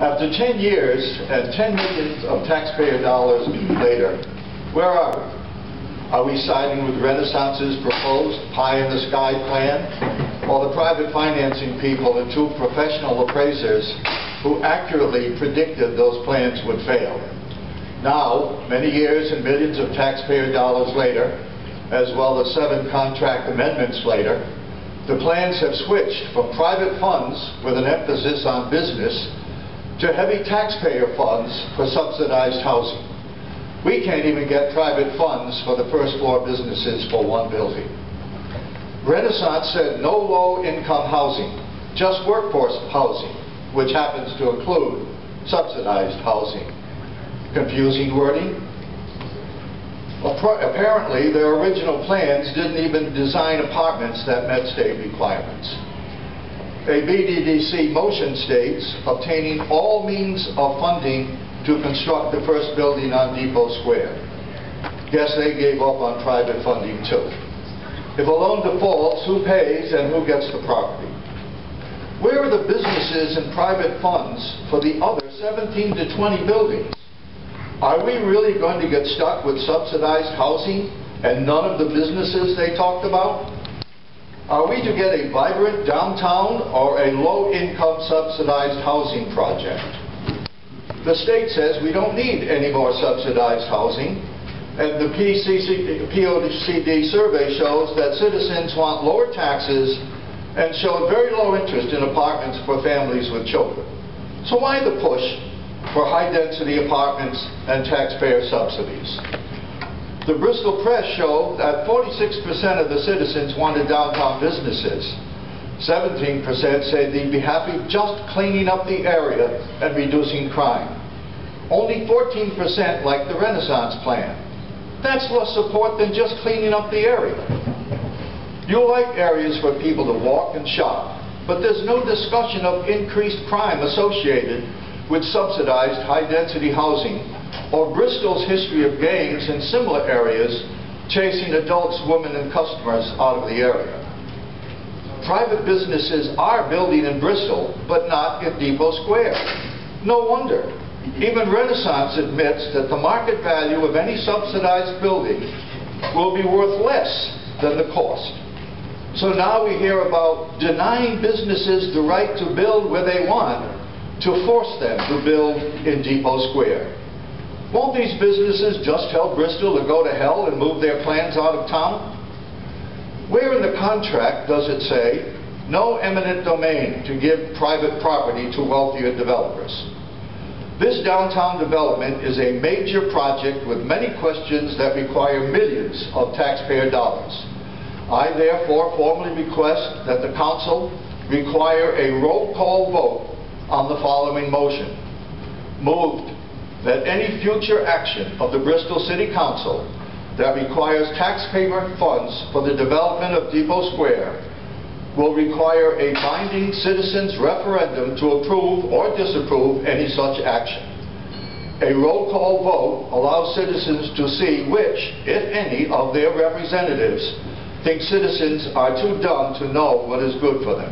After 10 years and 10 millions of taxpayer dollars later, where are we? Are we siding with Renaissance's proposed pie-in-the-sky plan, or the private financing people and two professional appraisers who accurately predicted those plans would fail? Now, many years and millions of taxpayer dollars later, as well as 7 contract amendments later, the plans have switched from private funds with an emphasis on business to heavy taxpayer funds for subsidized housing. We can't even get private funds for the first floor businesses for one building. Renaissance said no low-income housing, just workforce housing, which happens to include subsidized housing. Confusing wording? Apparently, their original plans didn't even design apartments that met state requirements. A BDDC motion states obtaining all means of funding to construct the first building on Depot Square. Guess they gave up on private funding too. If a loan defaults, who pays and who gets the property? Where are the businesses and private funds for the other 17 to 20 buildings? Are we really going to get stuck with subsidized housing and none of the businesses they talked about? Are we to get a vibrant downtown or a low-income subsidized housing project? The state says we don't need any more subsidized housing, and the POCD survey shows that citizens want lower taxes and showed very low interest in apartments for families with children. So why the push for high-density apartments and taxpayer subsidies? The Bristol Press showed that 46% of the citizens wanted downtown businesses. 17% said they'd be happy just cleaning up the area and reducing crime. Only 14% liked the Renaissance plan. That's less support than just cleaning up the area. You like areas for people to walk and shop, but there's no discussion of increased crime associated with subsidized high-density housing or Bristol's history of gangs in similar areas chasing adults, women, and customers out of the area. Private businesses are building in Bristol, but not at Depot Square. No wonder. Even Renaissance admits that the market value of any subsidized building will be worth less than the cost. So now we hear about denying businesses the right to build where they want to force them to build in Depot Square. Won't these businesses just tell Bristol to go to hell and move their plans out of town? Where in the contract does it say no eminent domain to give private property to wealthier developers? This downtown development is a major project with many questions that require millions of taxpayer dollars. I therefore formally request that the Council require a roll call vote on the following motion. Moved that any future action of the Bristol City Council that requires taxpayer funds for the development of Depot Square will require a binding citizens' referendum to approve or disapprove any such action. A roll call vote allows citizens to see which, if any, of their representatives think citizens are too dumb to know what is good for them.